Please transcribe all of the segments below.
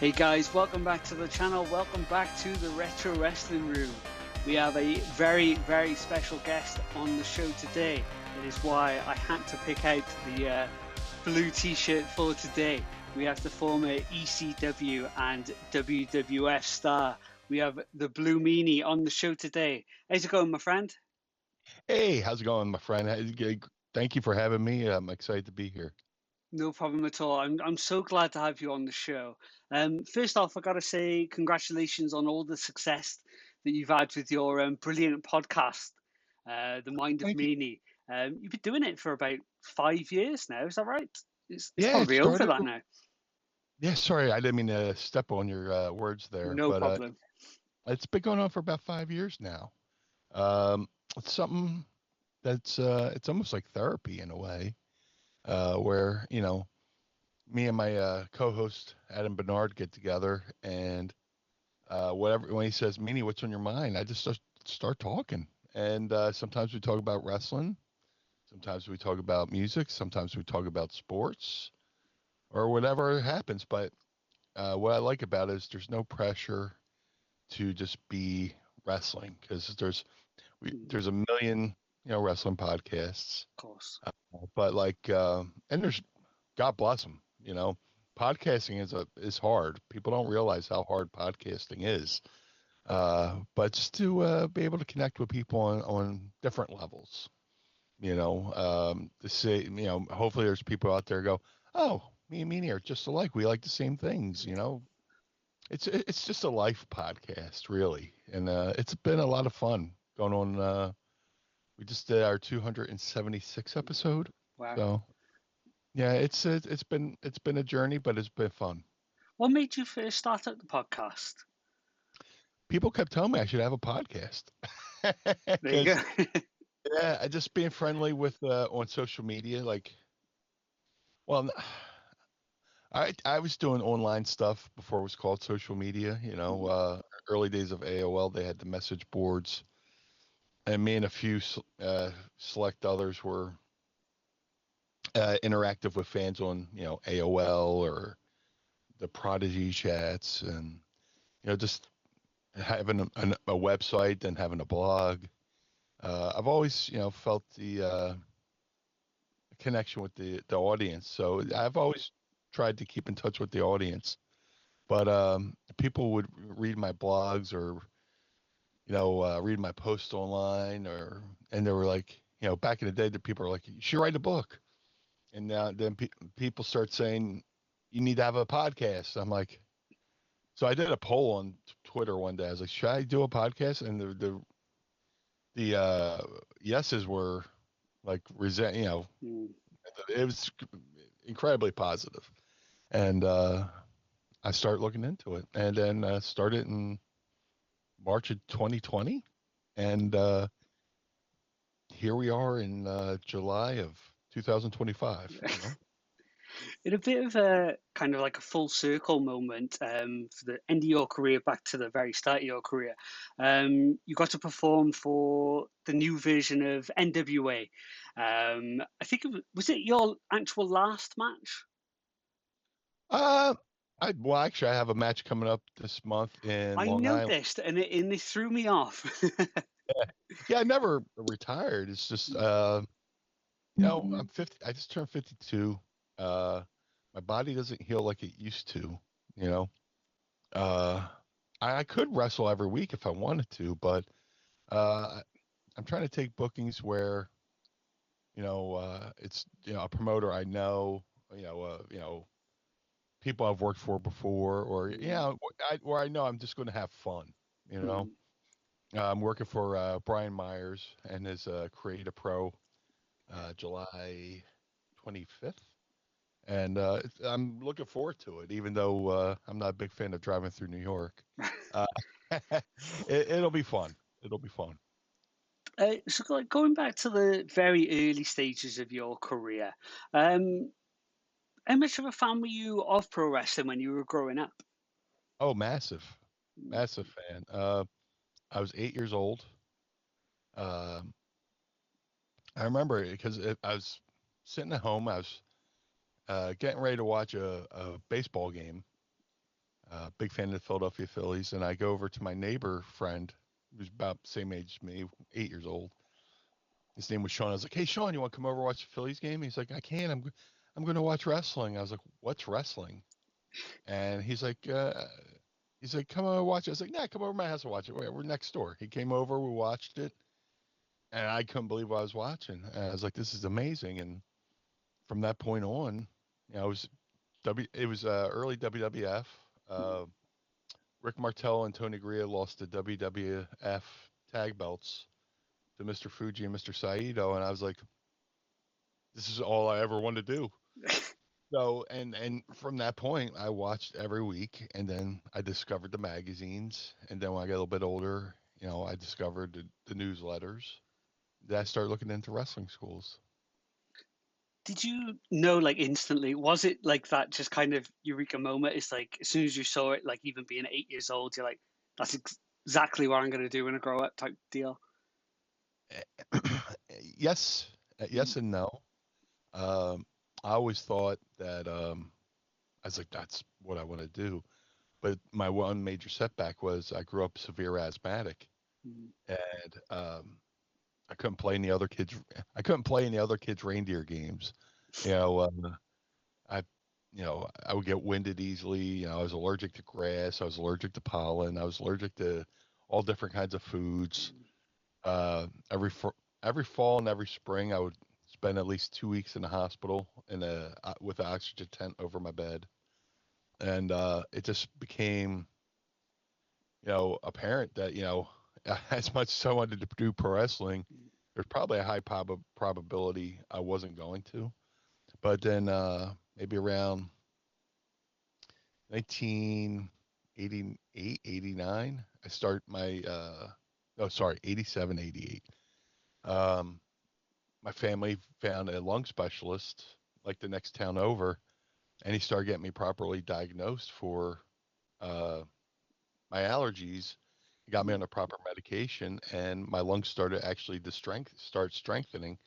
Hey guys, welcome back to the channel. Welcome back to the Retro Wrestling Room. We have a very, very special guest on the show today. It is why I had to pick out the blue t-shirt for today. We have the former ECW and WWF star. We have the Blue Meanie on the show today. How's it going, my friend? Hey, how's it going, my friend? Thank you for having me. I'm excited to be here. No problem at all. I'm so glad to have you on the show. First off, I got to say congratulations on all the success that you've had with your brilliant podcast, The Mind of Thank you. Meanie. You've been doing it for about 5 years now. Is that right? It's Yeah, it probably over started. that now. Yeah, sorry, I didn't mean to step on your words there, No but problem. it's been going on for about 5 years now. It's something that's it's almost like therapy in a way, where me and my co-host Adam Bernard get together and whatever when he says, "Meanie, what's on your mind?" I just start talking, and sometimes we talk about wrestling. Sometimes we talk about music. Sometimes we talk about sports or whatever happens. But what I like about it is there's no pressure to just be wrestling because there's a million wrestling podcasts. Of course. But and there's God bless them. Podcasting is hard. People don't realize how hard podcasting is. But just to be able to connect with people on different levels. To say, hopefully there's people out there go, oh, me and Meanie are just alike. We like the same things, It's just a life podcast, really. And it's been a lot of fun going on. We just did our 276 episode. Wow. So yeah, it's been a journey, but it's been fun. What made you first start up the podcast? People kept telling me I should have a podcast. There you go. Because yeah, I just being friendly with on social media, well, I was doing online stuff before it was called social media. Early days of AOL, they had the message boards, and me and a few select others were interactive with fans on AOL or the Prodigy chats, and just having a website and having a blog. I've always felt the connection with the audience, so I've always tried to keep in touch with the audience. But people would read my blogs or read my posts online, and they were like, back in the day, the people were like, you should write a book. And now then people start saying you need to have a podcast. I'm like, so I did a poll on Twitter one day. I was like, should I do a podcast? And the yeses were like Mm. it was incredibly positive. And I started looking into it, and then started in March of 2020, and here we are in July of 2025. In a bit of a kind of like a full circle moment for the end of your career back to the very start of your career, you got to perform for the new version of NWA. I think was it your actual last match? Uh, actually, I have a match coming up this month in I Long Island. noticed, and it threw me off. Yeah, I never retired. It's just, I'm 50. I just turned 52. Uh, my body doesn't heal like it used to. You know, uh, I could wrestle every week if I wanted to, but uh, I'm trying to take bookings where it's a promoter I know, people I've worked for before, or where I know I'm just going to have fun. You know, I'm working for Brian Myers and his Create a Pro July 25th, and I'm looking forward to it. Even though I'm not a big fan of driving through New York, uh, it'll be fun. It'll be fun. So like going back to the very early stages of your career, um, how much of a fan were you of pro wrestling when you were growing up? Oh, massive, massive fan. I was 8 years old. Um, I remember it because I was sitting at home. I was getting ready to watch a baseball game. Big fan of the Philadelphia Phillies, and I go over to my neighbor friend, who's about the same age as me, 8 years old. His name was Sean. I was like, "Hey, Sean, you want to come over and watch the Phillies game?" He's like, "I can't. I'm going to watch wrestling." I was like, "What's wrestling?" And he's like, "Come over and watch it." I was like, "Nah, come over to my house and watch it. We're next door." He came over, we watched it, and I couldn't believe what I was watching. And I was like, "This is amazing." And from that point on, it was early WWF. Uh, Rick Martel and Tony Garea lost the WWF tag belts to Mr. Fuji and Mr. Saito, and I was like, "This is all I ever wanted to do." So, and from that point, I watched every week, and then I discovered the magazines, and then when I got a little bit older, I discovered the newsletters. Then I started looking into wrestling schools. Did you know like instantly? Was it like that just kind of eureka moment? It's like as soon as you saw it, like even being 8 years old, you're like, that's exactly what I'm going to do when I grow up type deal. Yes, yes and no. Um, I always thought that I was like, that's what I want to do. But my one major setback was I grew up severe asthmatic, Mm. and I couldn't play any other kids. I couldn't play any other kids' reindeer games. You know, I, I would get winded easily. I was allergic to grass. I was allergic to pollen. I was allergic to all different kinds of foods. Uh, every fr- every fall and every spring, I would spend at least 2 weeks in the hospital with an oxygen tent over my bed, and it just became apparent that as much as I wanted to do pro wrestling, there's probably a high probability I wasn't going to. But then maybe around 1988, 89, I start my, oh, sorry, 87, 88. Um, my family found a lung specialist like the next town over, and he started getting me properly diagnosed for uh, my allergies. He got me on the proper medication, and my lungs started actually to start strengthening.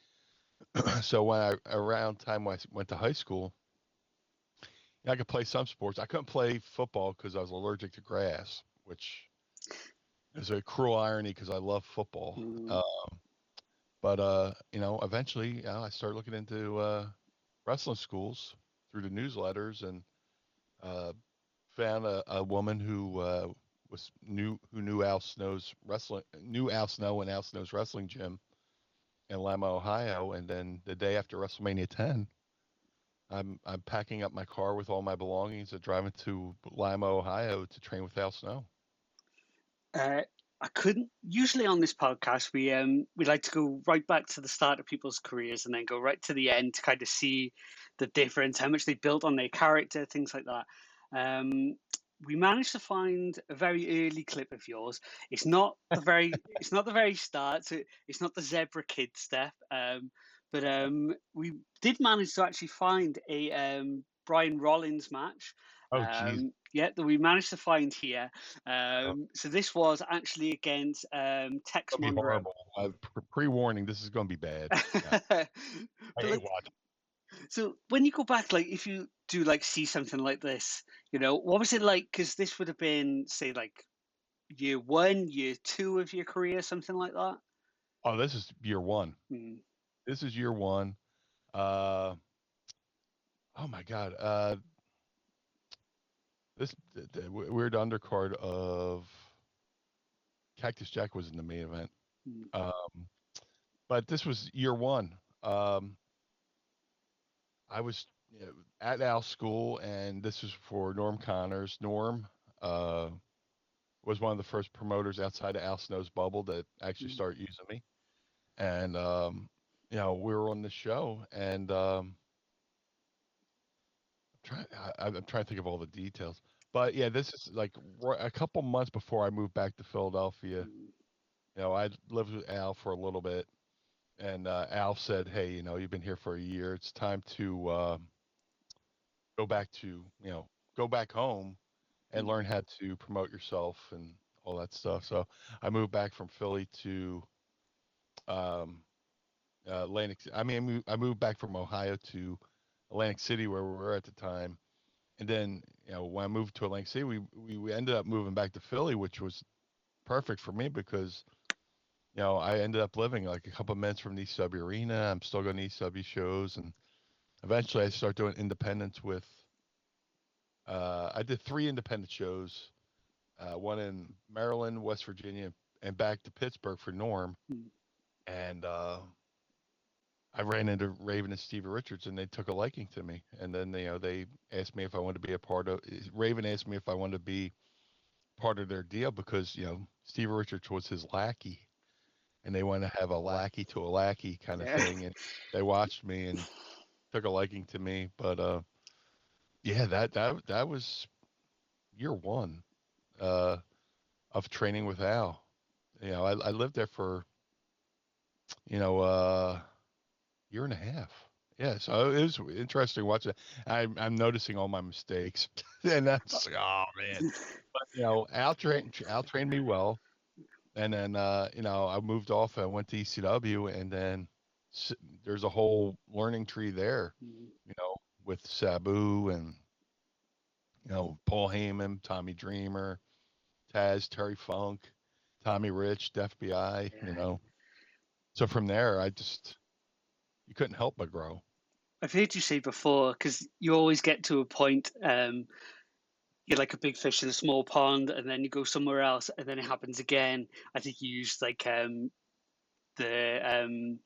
So around time when I went to high school, I could play some sports. I couldn't play football because I was allergic to grass, which is a cruel irony because I love football. Mm. But eventually, I started looking into wrestling schools through the newsletters, and uh, found a woman who who knew Al Snow and Al Snow's wrestling gym in Lima, Ohio. And then the day after WrestleMania 10, I'm packing up my car with all my belongings and driving to Lima, Ohio to train with Al Snow. Uh, I couldn't. Usually on this podcast, we like to go right back to the start of people's careers and then go right to the end to kind of see the difference, how much they built on their character, things like that. Um, we managed to find a very early clip of yours. It's not the very start. So it's not the zebra kid step. But we did manage to actually find a Brian Rollins match. Oh, geez. Yeah, that we managed to find here. So this was actually against Tex It's gonna be Monroe. horrible. Pre-warning, this is gonna be bad. Yeah. But I hate like, watching. so when you go back, like if you do like see something like this, what was it like? Because this would have been, say, like year one, year two of your career, something like that. Oh, this is year one. Mm. This is year one. Uh, oh my God. The weird undercard of Cactus Jack was in the main event. Mm. Um, but this was year one. Um, I was at Al's school, and this was for Norm Connors. Norm uh, was one of the first promoters outside of Al Snow's bubble that actually Mm. started using me. And we were on the show, and I'm trying to think of all the details. But yeah, this is like a couple months before I moved back to Philadelphia. Mm. I lived with Al for a little bit, and Al said, "Hey, you've been here for a year. It's time to go back to go back home and Mm. learn how to promote yourself and all that stuff." So I moved back from Philly to um, Atlantic. I mean, I moved back from Ohio to Atlantic City, where we were at the time, And then, when I moved to Atlantic City, we ended up moving back to Philly, which was perfect for me because, I ended up living like a couple of minutes from the ECW arena. I'm still going to ECW shows, and eventually I started doing independents with. I did 3 independent shows, one in Maryland, West Virginia, and back to Pittsburgh for Norm. Mm. And I ran into Raven and Stevie Richards, and they took a liking to me. And then they asked me if I wanted to be a part of. Raven asked me if I wanted to be part of their deal because Stevie Richards was his lackey, and they wanted to have a lackey to a lackey kind of Yeah. thing. And they watched me and took a liking to me. But yeah, that was year one uh, of training with Al. I lived there for you know year and a half. Yeah, so it was interesting watching. I'm noticing all my mistakes, and that's like, oh man. But Al trained me well, and then I moved off and went to ECW, and then s- there's a whole learning tree there, Mm. you know, with Sabu and Paul Heyman, Tommy Dreamer, Taz, Terry Funk, Tommy Rich, the FBI, Yeah. So from there, you couldn't help but grow. I've heard you say before, because you always get to a point, you're like a big fish in a small pond, and then you go somewhere else, and then it happens again. I think you used like the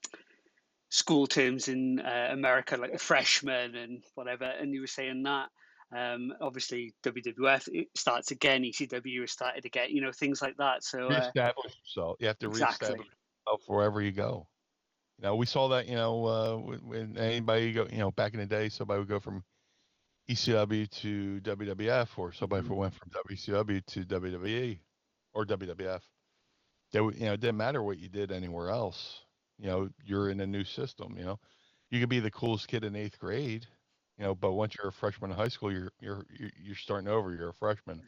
school terms in America, like a freshman and whatever, and you were saying that. Obviously, WWF it starts again, ECW has started again, things like that. So Reestablish yourself. You have to reestablish exactly, yourself wherever you go. We saw that, when anybody go, back in the day, somebody would go from ECW to WWF, or somebody mm-hmm. who went from WCW to WWE or WWF. It didn't matter what you did anywhere else. You're in a new system. You could be the coolest kid in 8th grade, but once you're a freshman in high school, you're starting over. You're a freshman,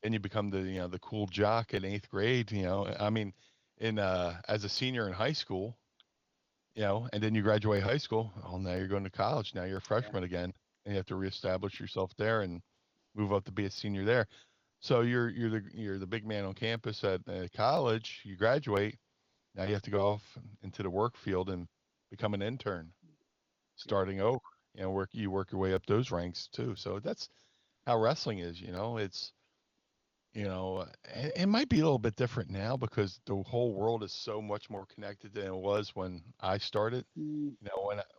and you become the cool jock in 8th grade. I mean, in as a senior in high school, and then you graduate high school. Oh, now you're going to college. Now you're a Yeah, freshman again, and you have to reestablish yourself there and move up to be a senior there. So you're the big man on campus at college. You graduate. Now you have to go off into the work field and become an intern, yeah. starting over. Work your way up those ranks too. So that's how wrestling is. It's it might be a little bit different now because the whole world is so much more connected than it was when I started. Mm,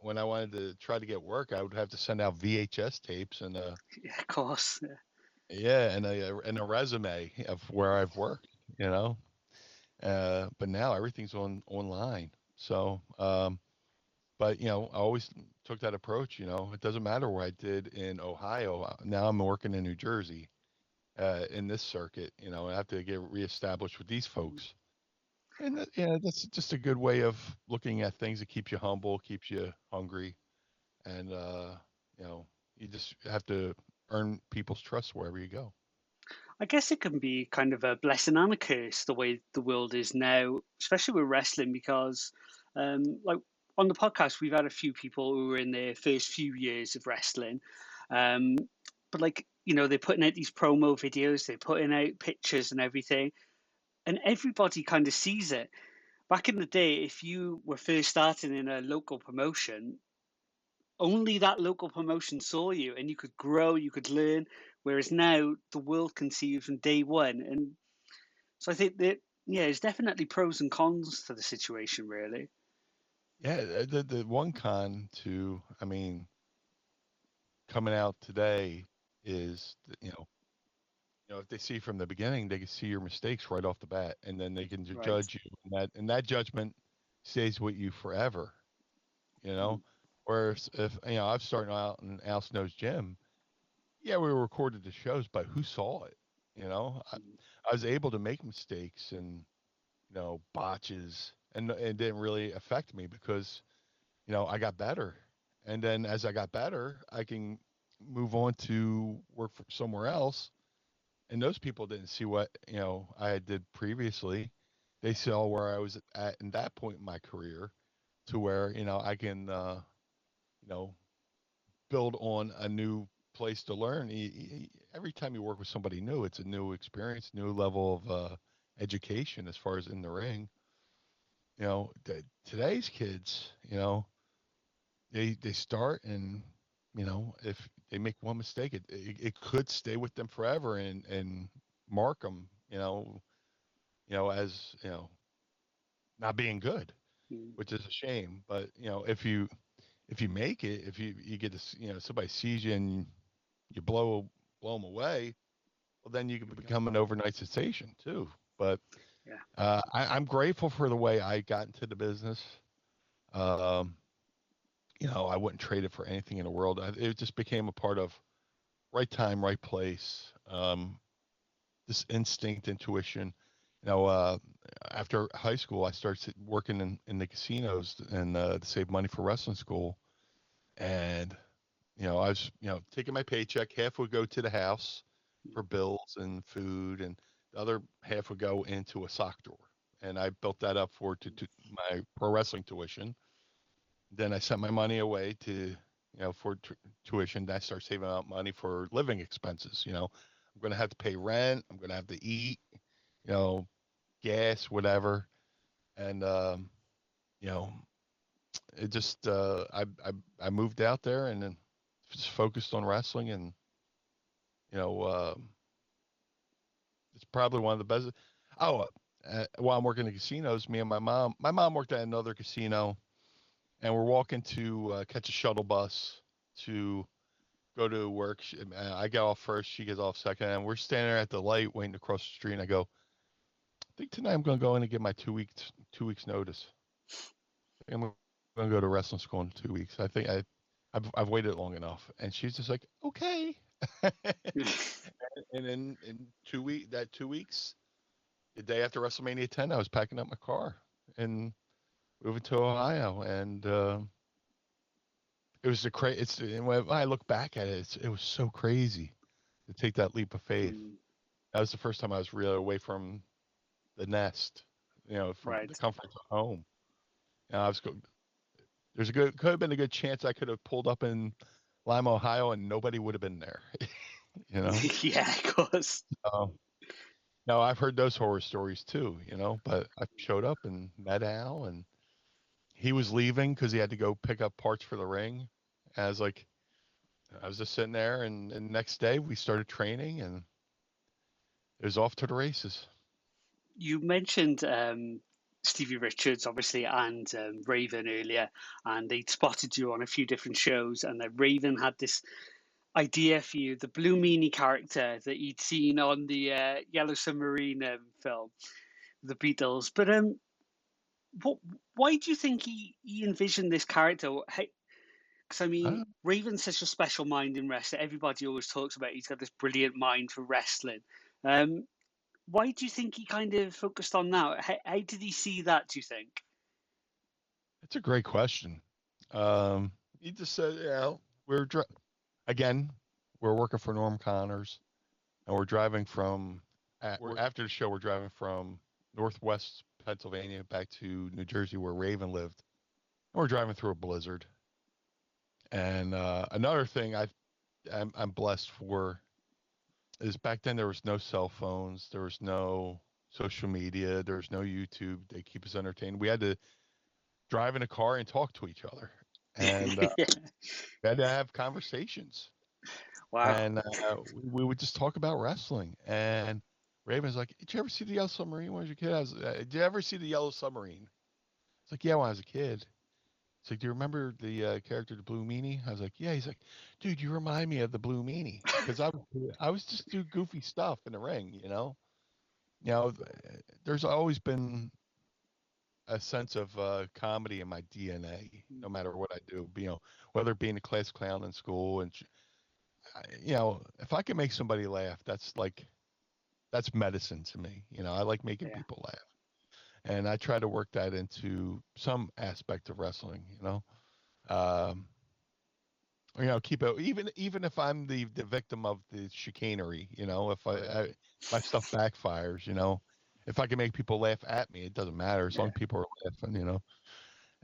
When I wanted to try to get work, I would have to send out VHS tapes and yeah, of course. Yeah. yeah, and a resume of where I've worked. You know, but now everything's online. So, but I always took that approach. It doesn't matter what I did in Ohio. Now I'm working in New Jersey, in this circuit. I have to get reestablished with these folks. And that's just a good way of looking at things. It keeps you humble, keeps you hungry, and you know, you just have to earn people's trust wherever you go. I guess it can be kind of a blessing and a curse the way the world is now, especially with wrestling, because like on the podcast we've had a few people who were in their first few years of wrestling, um, but like they're putting out these promo videos, they're putting out pictures and everything, and everybody kind of sees it. Back in the day, if you were first starting in a local promotion, only that local promotion saw you and you could grow, you could learn. Whereas now the world can see you from day one. And so I think that, yeah, there's definitely pros and cons to the situation, really. Yeah, the one con to, I mean, coming out today is, if they see from the beginning, they can see your mistakes right off the bat, and then they can Right. judge you, and that judgment stays with you forever. You know, Mm, whereas if I'm starting out in Al Snow's gym, yeah, we recorded the shows, but who saw it? You know, I, mm, I was able to make mistakes and botches, and it didn't really affect me because I got better, and then as I got better, I can move on to work for somewhere else, and those people didn't see what I did previously. They saw where I was at in that point in my career, to where I can you know build on a new place to learn. Every time you work with somebody new, it's a new experience, new level of education as far as in the ring. Today's kids, they start, and if they make one mistake, it could stay with them forever and mark them, as not being good, Mm. which is a shame. But if you make it, if you get to, somebody sees you and you blow them away, well, then you can become an overnight sensation too. But Yeah. I'm grateful for the way I got into the business. Um, I wouldn't trade it for anything in the world. It just became a part of right time, right place. This instinct, intuition. After high school, I started working in the casinos and to save money for wrestling school. And I was taking my paycheck. Half would go to the house for bills and food, and the other half would go into a sock drawer. And I built that up to my pro wrestling tuition. Then I sent my money away to for tuition. Then I start saving up money for living expenses. I'm going to have to pay rent. I'm going to have to eat. You know, gas, whatever. And you know, it just I moved out there and then just focused on wrestling, and you know, uh, it's probably one of the best. Oh, while I'm working in casinos, me and my mom worked at another casino, and we're walking to catch a shuttle bus to go to work. I get off first, she gets off second, and we're standing there at the light waiting to cross the street. And I go, I think tonight I'm going to go in and get my 2 weeks notice. I'm going to go to wrestling school in 2 weeks. I think I've waited long enough. And she's just like, okay. And then in 2 weeks, the day after WrestleMania 10, I was packing up my car and moving to Ohio. And it was when I look back at it, it was so crazy to take that leap of faith. Mm. That was the first time I was really away from the nest, from Right. the comforts of home. I was could have been a good chance I could have pulled up in Lima, Ohio, and nobody would have been there. you know. Yeah, of course. Um, no, I've heard those horror stories too. But I showed up and met Al, and he was leaving because he had to go pick up parts for the ring. And I was just sitting there, and next day we started training, and it was off to the races. You mentioned Stevie Richards, obviously, and Raven earlier, and they'd spotted you on a few different shows, and that Raven had this idea for you, the Blue Meanie character that he'd seen on the Yellow Submarine film, the Beatles. But what, why do you think he envisioned this character? Because I mean, Uh, Raven's such a special mind in wrestling. Everybody always talks about he's got this brilliant mind for wrestling. Um, why do you think he kind of focused on that? How did he see that, do you think? it's a great question. He just said, again, we're working for Norm Connors, and we're driving from after the show, we're driving from Northwest Pennsylvania back to New Jersey, where Raven lived. And we're driving through a blizzard. And another thing I'm blessed for is back then there was no cell phones, there was no social media, there was no YouTube. They keep us entertained. We had to drive in a car and talk to each other, and Yeah. we had to have conversations. Wow. And we would just talk about wrestling. And Raven's like, "Did you ever see the Yellow Submarine when you was a kid?" Did you ever see the Yellow Submarine? It's like, "Yeah, when I was a kid." It's like, "Do you remember the character, the Blue Meanie?" I was like, "Yeah." He's like, "Dude, you remind me of the Blue Meanie," because I was just do goofy stuff in the ring, You know, there's always been a sense of comedy in my DNA, no matter what I do. Whether it being a class clown in school, and if I can make somebody laugh, that's medicine to me. I like making Yeah. people laugh, and I try to work that into some aspect of wrestling. Um, keep it even if I'm the victim of the chicanery. If my stuff backfires. If I can make people laugh at me, it doesn't matter as long Yeah. as people are laughing.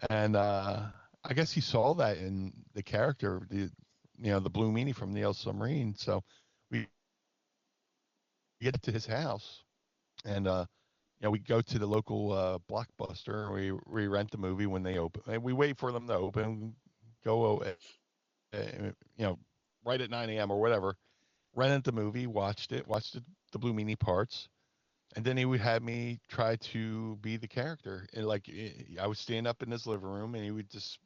And I guess he saw that in the character. the Blue Meanie from the El Submarine. So we get to his house, and we go to the local Blockbuster. We rent the movie when they open. And we wait for them to open. Go, right at 9 a.m. or whatever. Rented the movie, watched the Blue Meanie parts, and then he would have me try to be the character. And like I would stand up in his living room, and he would just,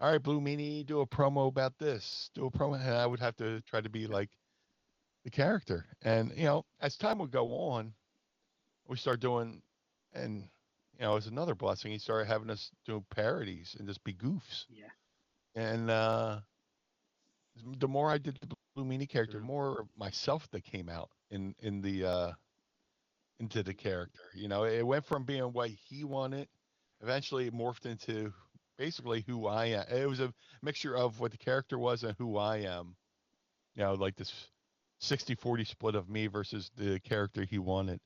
all right, Blue Meanie, do a promo about this, do a promo, and I would have to try to be like the character. And as time would go on, we start doing, and it's another blessing. He started having us do parodies and just be goofs. Yeah. And the more I did the Blue Meanie character, the more of myself that came out in the into the character. It went from being what he wanted, eventually it morphed into basically who I am. It was a mixture of what the character was and who I am. Like this 60-40 split of me versus the character he wanted.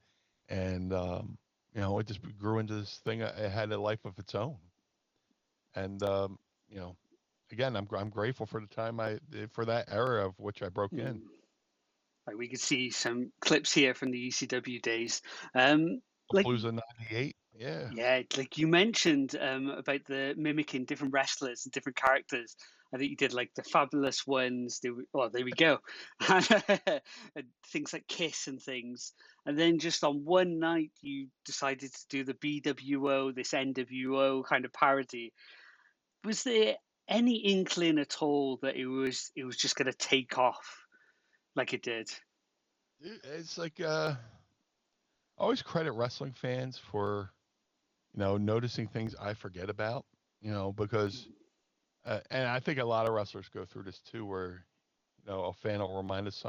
And it just grew into this thing. It had a life of its own. And you know, again, I'm grateful for the time for that era of which I broke in. Like we could see some clips here from the ECW days. Like Blues of '98, yeah. yeah, like you mentioned about the mimicking different wrestlers and different characters. I think you did like the fabulous ones. Well, there we go. And things like Kiss and things. And then just on one night, you decided to do the BWO, this NWO kind of parody. Was there any inkling at all that it was just going to take off like it did? It's like I always credit wrestling fans for noticing things I forget about. Because and I think a lot of wrestlers go through this too, where a fan will remind us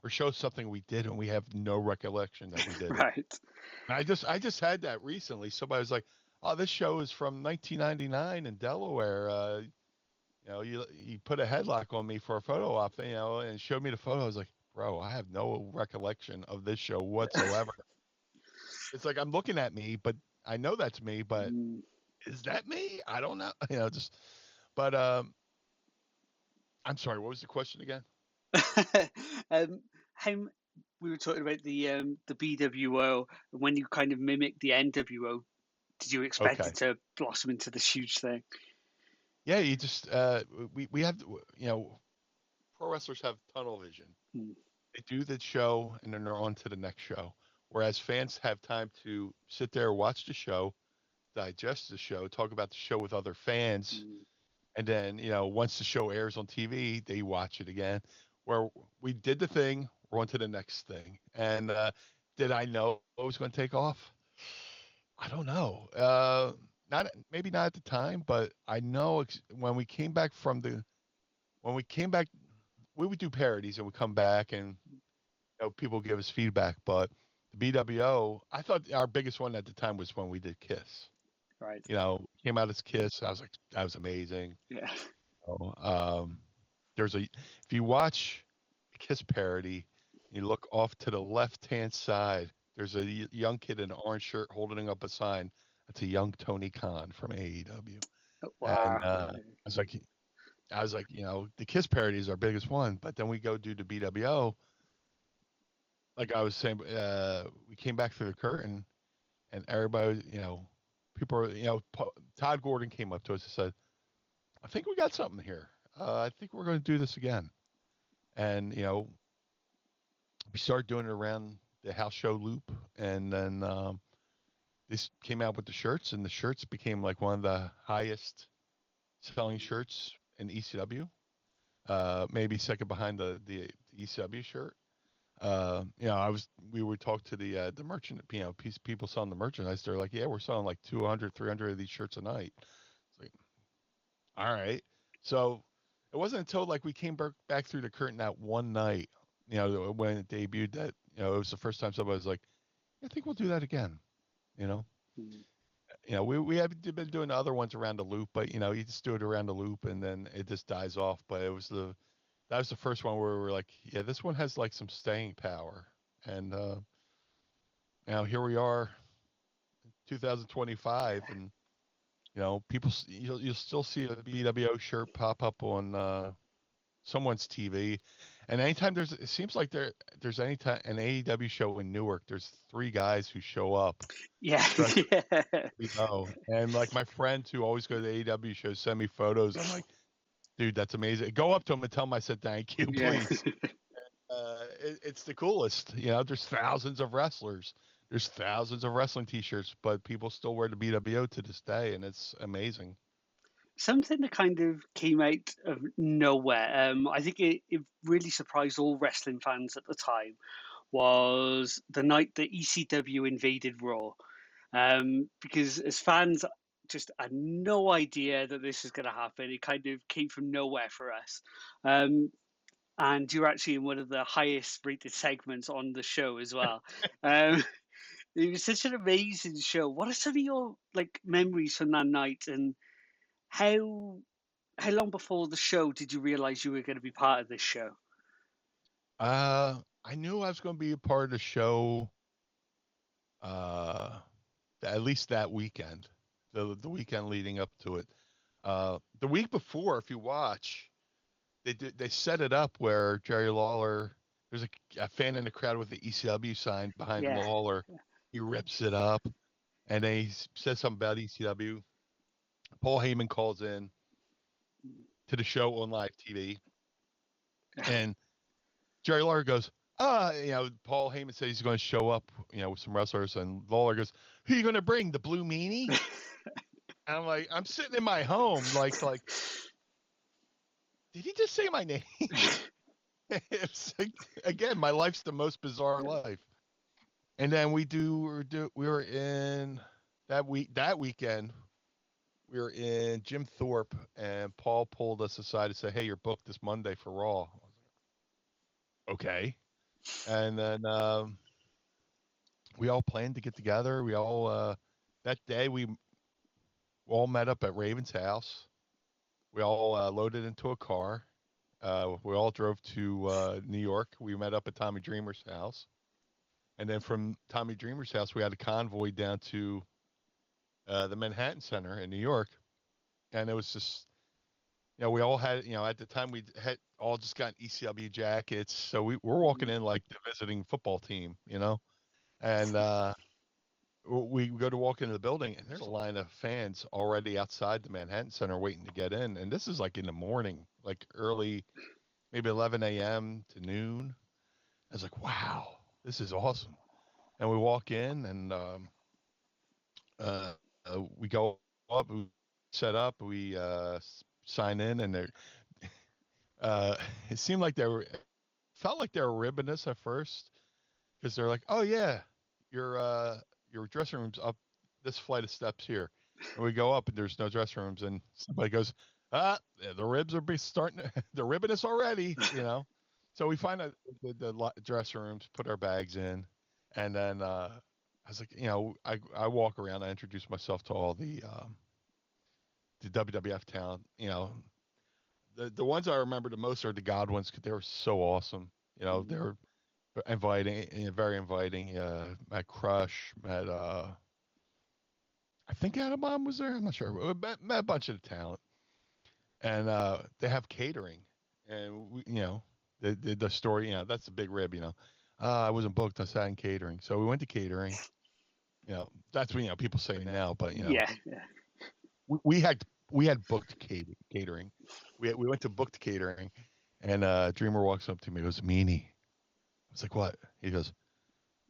or show something we did and we have no recollection that we did it. Right. And I just had that recently. Somebody was like, "Oh, this show is from 1999 in Delaware." You put a headlock on me for a photo op, and showed me the photo. I was like, "Bro, I have no recollection of this show whatsoever." It's like I'm looking at me, but I know that's me, but Mm. is that me? I don't know. Just but I'm sorry, what was the question again? How we were talking about the BWO, and when you kind of mimicked the NWO, did you expect Okay. it to blossom into this huge thing? Yeah, you just we have pro wrestlers have tunnel vision. Mm. They do the show and then they're on to the next show. Whereas fans have time to sit there, watch the show, digest the show, talk about the show with other fans, Mm. and then once the show airs on TV, they watch it again. Where we did the thing, we're on to the next thing. And did I know it was going to take off? I don't know. Not maybe not at the time, but I know when we came back when we came back, we would do parodies and we come back and people give us feedback. But the BWO, I thought our biggest one at the time was when we did Kiss. Right. Came out as Kiss. I was like, that was amazing. Yeah. Oh, if you watch a Kiss parody, you look off to the left hand side. There's a young kid in an orange shirt holding up a sign. That's a young Tony Khan from AEW. And Wow. I was like, the Kiss parody is our biggest one. But then we go do the BWO. Like I was saying, we came back through the curtain, and everybody, people are, Todd Gordon came up to us and said, "I think we got something here. I think we're going to do this again." And we started doing it around the house show loop, and then this came out with the shirts, and the shirts became like one of the highest selling shirts in ECW. Maybe second behind the ECW shirt. We would talk to the merchant, people selling the merchandise. They're like, yeah, we're selling like 200, 300 of these shirts a night. It's like, all right. So it wasn't until like we came back through the curtain that one night, when it debuted, that it was the first time somebody was like, I think we'll do that again. You know, Mm. we have been doing the other ones around the loop, but you just do it around the loop and then it just dies off. But that was the first one where we were like, yeah, this one has like some staying power. And now here we are, 2025, and people you'll still see a BWO shirt pop up on someone's TV. And anytime it seems like there's any time an AEW show in Newark, there's 3 guys who show up Yeah, dressed yeah, we know. And like my friends who always go to the AEW shows send me photos. I'm like, dude, that's amazing. Go up to them and tell them I said thank you, yeah. please. It's the coolest. You know, there's thousands of wrestlers. There's thousands of wrestling T-shirts, but people still wear the BWO to this day, and it's amazing. Something that kind of came out of nowhere. I think it really surprised all wrestling fans at the time was the night that ECW invaded Raw. Because as fans just had no idea that this was going to happen. It kind of came from nowhere for us. Um, and you're actually in one of the highest rated segments on the show as well. Um, it was such an amazing show. What are some of your like memories from that night, and how how long before the show did you realize you were going to be part of this show? I knew I was going to be a part of the show. Uh, at least that weekend, the weekend leading up to it. The week before, if you watch, they set it up where Jerry Lawler, there's a fan in the crowd with the ECW sign behind Yeah, Lawler. He rips it up, and then he says something about ECW. Paul Heyman calls in to the show on live TV, and Jerry Lawler goes, Paul Heyman says he's going to show up, with some wrestlers, and Lawler goes, "Who are you going to bring? The Blue Meanie?" And I'm like, I'm sitting in my home, like, did he just say my name? It's like, again, my life's the most bizarre life. And then we were in that weekend. We were in Jim Thorpe, and Paul pulled us aside to say, "Hey, you're booked this Monday for Raw." I was like, okay. And then we all planned to get together. We all that day we all met up at Raven's house. We all loaded into a car. We all drove to New York. We met up at Tommy Dreamer's house. And then from Tommy Dreamer's house, we had a convoy down to the Manhattan Center in New York. And it was just, we all had, at the time we had all just got ECW jackets. So we're walking in like the visiting football team, and we go to walk into the building, and there's a line of fans already outside the Manhattan Center waiting to get in. And this is like in the morning, like early, maybe 11 a.m. to noon. I was like, wow, this is awesome. And we walk in, and we go up, we set up, we sign in, and uh, it seemed like felt like they were ribbing us at first, because they're like, "Oh yeah, your dressing room's up this flight of steps here," and we go up, and there's no dressing rooms, and somebody goes, the ribs are starting, they're ribbing us already. So we find out the dressing rooms, put our bags in, and then I was like, I walk around, I introduce myself to all the WWF talent. The ones I remember the most are the Godwins, because they were so awesome. They were very inviting. Met Crush, met I think Adamon was there. I'm not sure. We met a bunch of the talent, and they have catering, and the story. That's the big rib. I wasn't booked. I sat in catering, so we went to catering. That's what people say now, but yeah, we had booked catering. We went to booked catering, and Dreamer walks up to me and goes, "Meanie." I was like, "What?" He goes,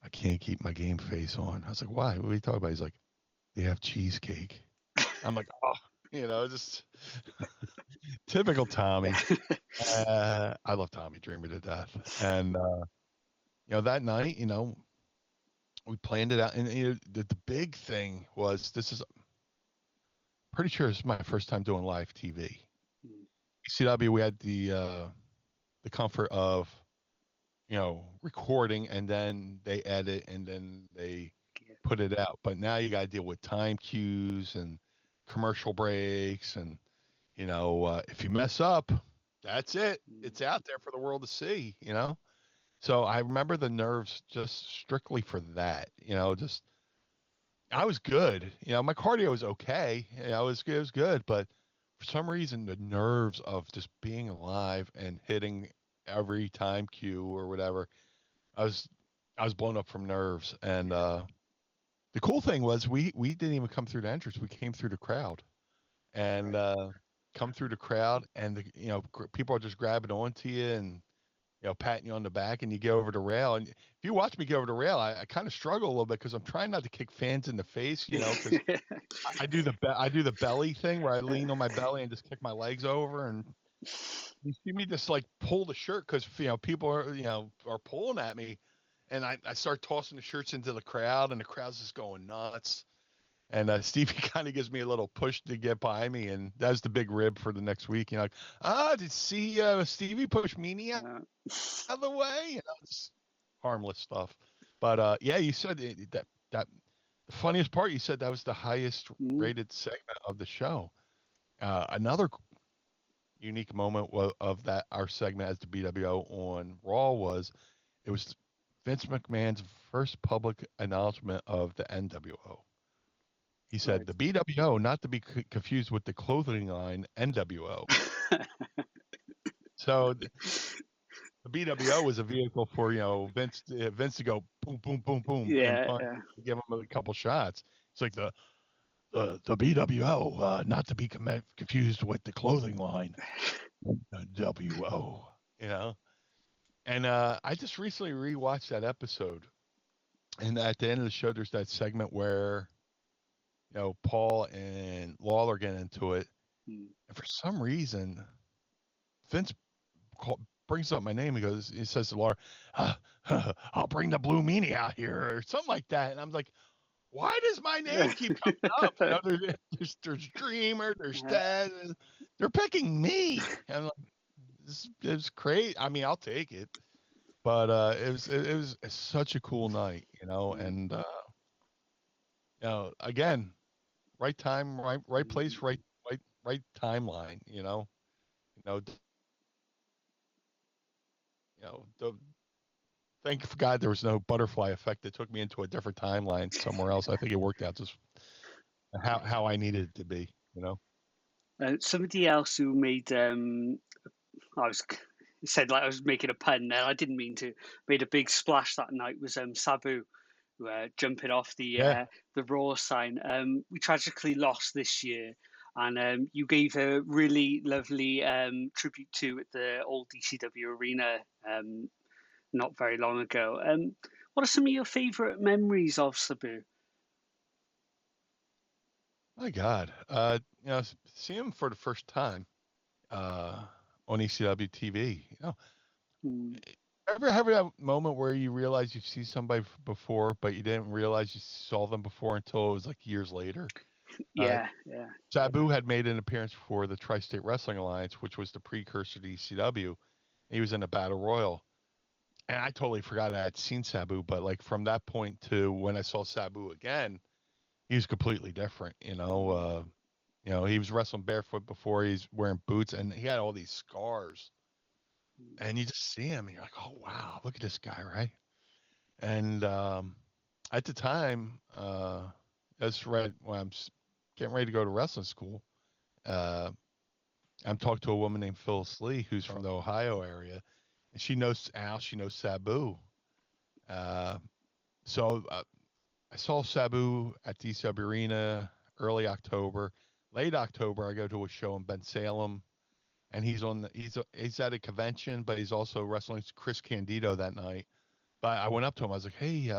"I can't keep my game face on." I was like, "Why? What are you talking about?" He's like, "They have cheesecake." I'm like, "Oh, just typical Tommy." I love Tommy Dreamer to death. And that night, we planned it out, and the big thing was, this is pretty sure this is my first time doing live TV. ECW, we had the comfort of recording, and then they edit, and then they put it out. But now you got to deal with time cues and commercial breaks, and if you mess up, that's it. It's out there for the world to see. So I remember the nerves just strictly for that. Just I was good. My cardio was okay. It was good, but for some reason, the nerves of just being alive and hitting every time cue or whatever, I was I was blown up from nerves. And the cool thing was we didn't even come through the entrance. We came through the crowd and come through the crowd, and people are just grabbing onto you and patting you on the back, and you get over the rail. And if you watch me get over the rail, I kind of struggle a little bit because I'm trying not to kick fans in the face, because I do the belly thing where I lean on my belly and just kick my legs over, and you see me just like pull the shirt because people are pulling at me, and I start tossing the shirts into the crowd, and the crowd's just going nuts. And Stevie kind of gives me a little push to get by me, and that's the big rib for the next week. Like, did you see Stevie push Meanie out of the way? It's harmless stuff. But yeah, you said that the funniest part. You said that was the highest rated segment of the show. Another unique moment of that our segment as the BWO on Raw was it was Vince McMahon's first public announcement of the NWO. He said the BWO, not to be confused with the clothing line NWO. So the BWO was a vehicle for Vince to go boom boom boom boom and punch, give him a couple shots. It's like the BWO, not to be confused with the clothing line WO. And I just recently rewatched that episode, and at the end of the show, there's that segment where Paul and Lawler get into it, and for some reason, Vince brings up my name. He says to Lawler, "I'll bring the Blue Meanie out here," or something like that. And I'm like, why does my name keep coming up? There's Dreamer, there's Ted, they're picking me. And I'm like, this is great. I mean, I'll take it. But it was such a cool night, and again, right time, right place, right timeline, the thank God there was no butterfly effect that took me into a different timeline somewhere else. I think it worked out just how I needed it to be, Somebody else who made I was said like I was making a pun there. I didn't mean to. Made a big splash that night was Sabu, jumping off the Raw sign. We tragically lost this year, and you gave a really lovely tribute to at the old ECW arena not very long ago. What are some of your favourite memories of Sabu? My God, see him for the first time on ECW TV. Ever have that moment where you realize you see somebody before, but you didn't realize you saw them before until it was like years later? Yeah. Sabu had made an appearance for the Tri-State Wrestling Alliance, which was the precursor to ECW. He was in a Battle Royal. And I totally forgot I had seen Sabu, but like from that point to when I saw Sabu again, he was completely different. He was wrestling barefoot before. He's wearing boots, and he had all these scars. And you just see him, and you're like, "Oh wow, look at this guy!" Right? And at the time, that's right when I'm getting ready to go to wrestling school. I'm talking to a woman named Phyllis Lee, who's from the Ohio area, and she knows Al. She knows Sabu. So I saw Sabu at DCW Arena early October. Late October, I go to a show in Bensalem, and he's at a convention, but he's also wrestling Chris Candido that night. But I went up to him. I was like, "Hey,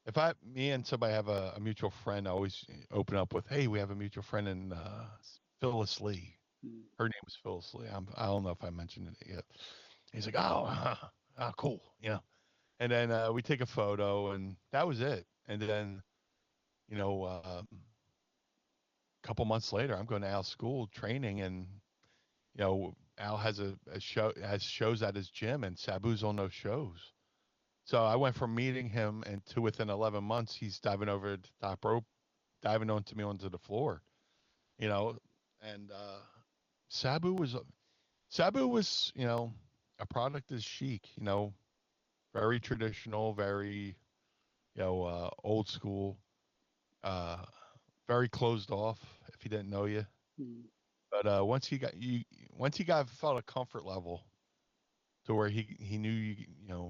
if me and somebody have a mutual friend, I always open up with, hey, we have a mutual friend in Phyllis Lee. Her name was Phyllis Lee. I don't know if I mentioned it yet." He's like, "Oh, cool, And then we take a photo, and that was it. And then, a couple months later, I'm going to Al's school training, and Al has has shows at his gym, and Sabu's on those shows. So I went from meeting him and to within 11 months, he's diving over the top rope, diving onto me onto the floor, and Sabu was, a product of Chic, very traditional, very, old school, very closed off if he didn't know you. But once he got felt a comfort level to where he knew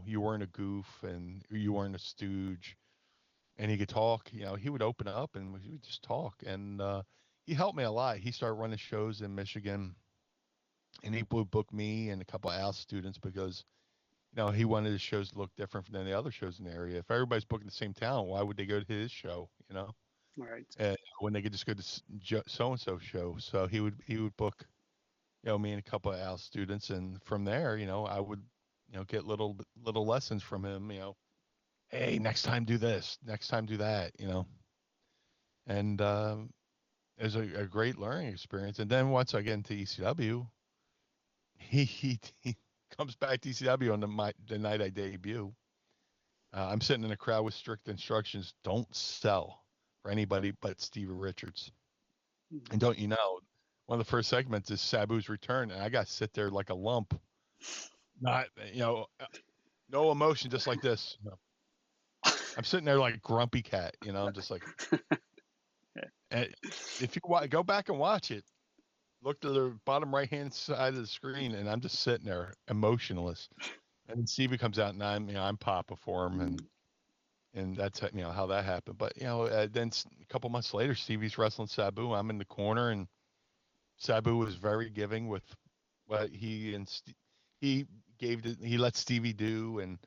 you weren't a goof and you weren't a stooge, and he could talk. He would open up and we would just talk, and he helped me a lot. He started running shows in Michigan, and he would book me and a couple of Al students because he wanted his shows to look different than the other shows in the area. If everybody's booking the same talent, why would they go to his show? Right. When they could just go to so and so show. So he would book me and a couple of Al students, and from there, I would get little lessons from him. Hey, next time do this, next time do that. And it was a great learning experience. And then once I get into ECW, he comes back to ECW on the night I debut. I'm sitting in a crowd with strict instructions: don't sell for anybody but Stevie Richards. And don't you know, one of the first segments is Sabu's return, and I got to sit there like a lump, not no emotion, just like this. I'm sitting there like a grumpy cat. I'm just like, and if you go back and watch it, look to the bottom right hand side of the screen, and I'm just sitting there emotionless. And then Stevie comes out, and I'm Papa for him, and that's how that happened. But then a couple months later, Stevie's wrestling Sabu. I'm in the corner, and Sabu was very giving with what he he let Stevie do, and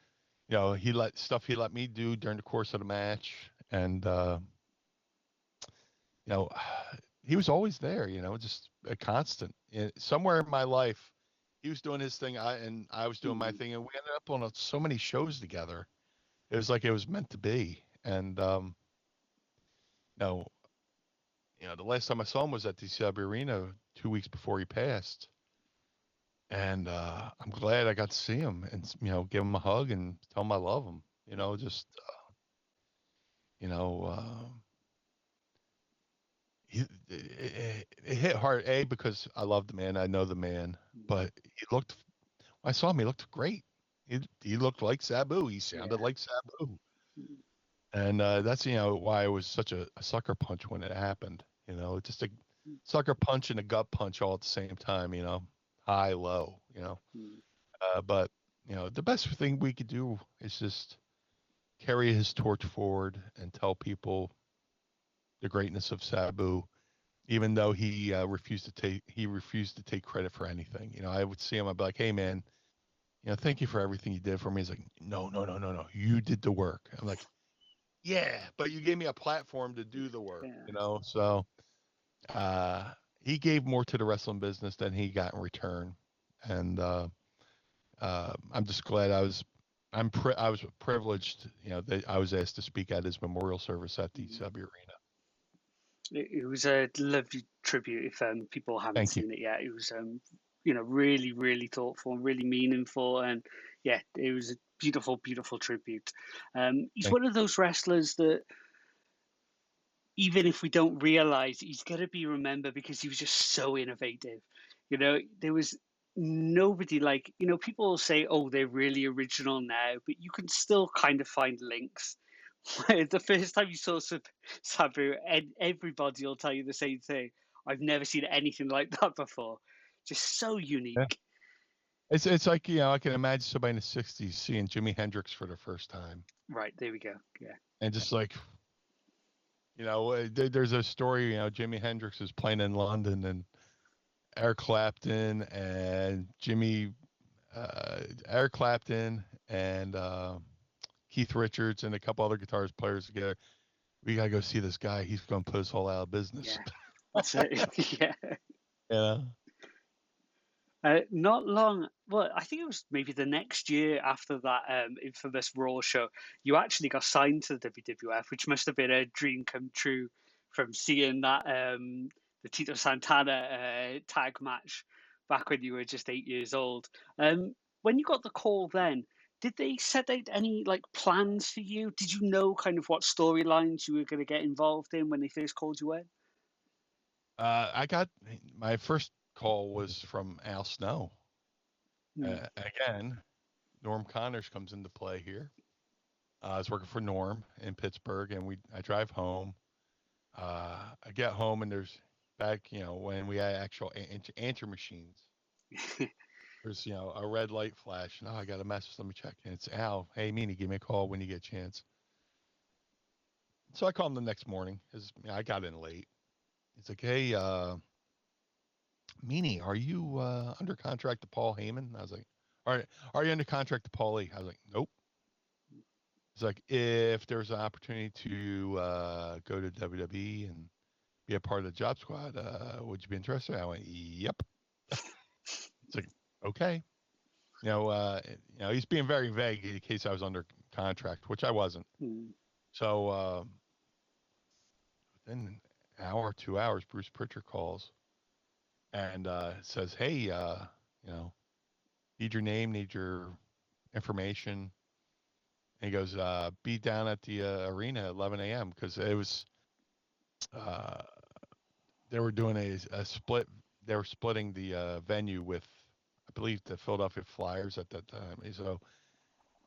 he let me do during the course of the match, and you know, he was always there, just a constant. Somewhere in my life, he was doing his thing, and I was doing my thing, and we ended up on so many shows together. It was like it was meant to be. And you know, the last time I saw him was at the ECW Arena 2 weeks before he passed, and I'm glad I got to see him and give him a hug and tell him I love him. Just you know. It hit hard, because I love the man. I know the man, but when I saw him, he looked great. He looked like Sabu. He sounded like Sabu, and that's why it was such a sucker punch when it happened. Just a sucker punch and a gut punch all at the same time. High low. But the best thing we could do is just carry his torch forward and tell people the greatness of Sabu, even though he refused to take credit for anything. I would see him. I'd be like, "Hey, man, thank you for everything you did for me." He's like, "No, no, no, no, no. You did the work." I'm like, "Yeah, but you gave me a platform to do the work." So he gave more to the wrestling business than he got in return, and I'm just glad I was privileged, that I was asked to speak at his memorial service at the ECW Arena. It was a lovely tribute. If people haven't Thank you. seen it yet, it was really, really thoughtful and really meaningful, and yeah, it was a beautiful, beautiful tribute. He's one of those wrestlers that, even if we don't realize, he's going to be remembered because he was just so innovative. There was nobody like, people will say, oh, they're really original now, but you can still kind of find links. The first time you saw Sabu, everybody will tell you the same thing. I've never seen anything like that before. Just so unique. Yeah. It's like, I can imagine somebody in the 60s seeing Jimi Hendrix for the first time. Right, there we go. Yeah. And just like, there's a story, Jimi Hendrix is playing in London, and Eric Clapton and Eric Clapton and Keith Richards and a couple other guitar players together. We got to go see this guy. He's going to put us all out of business. Yeah, that's it. Yeah. Yeah. Not long, well, I think it was maybe the next year after that infamous Raw show, you actually got signed to the WWF, which must have been a dream come true from seeing that the Tito Santana tag match back when you were just 8 years old. When you got the call then, did they set out any like plans for you? Did you know kind of what storylines you were going to get involved in when they first called you in? I got my first call was from Al Snow. Again, Norm Connors comes into play here. I was working for Norm in Pittsburgh, and I drive home. I get home, and back, when we had actual answer machines. There's, a red light flash. No, I got a message. Let me check. And it's Al. Hey, Meanie, give me a call when you get a chance. So I call him the next morning. I got in late. He's like, hey, Meanie, are you under contract to Paul Heyman? I was like, are you under contract to Paul Lee? I was like, nope. He's like, if there's an opportunity to go to WWE and be a part of the job squad, would you be interested? I went, yep. It's like, okay. He's being very vague in case I was under contract, which I wasn't. So within an hour, 2 hours, Bruce Pritchard calls and says, hey, need your name, need your information. And he goes, be down at the arena at 11 a.m. because it was, they were doing a split. They were splitting the venue with, I believe, the Philadelphia Flyers at that time. So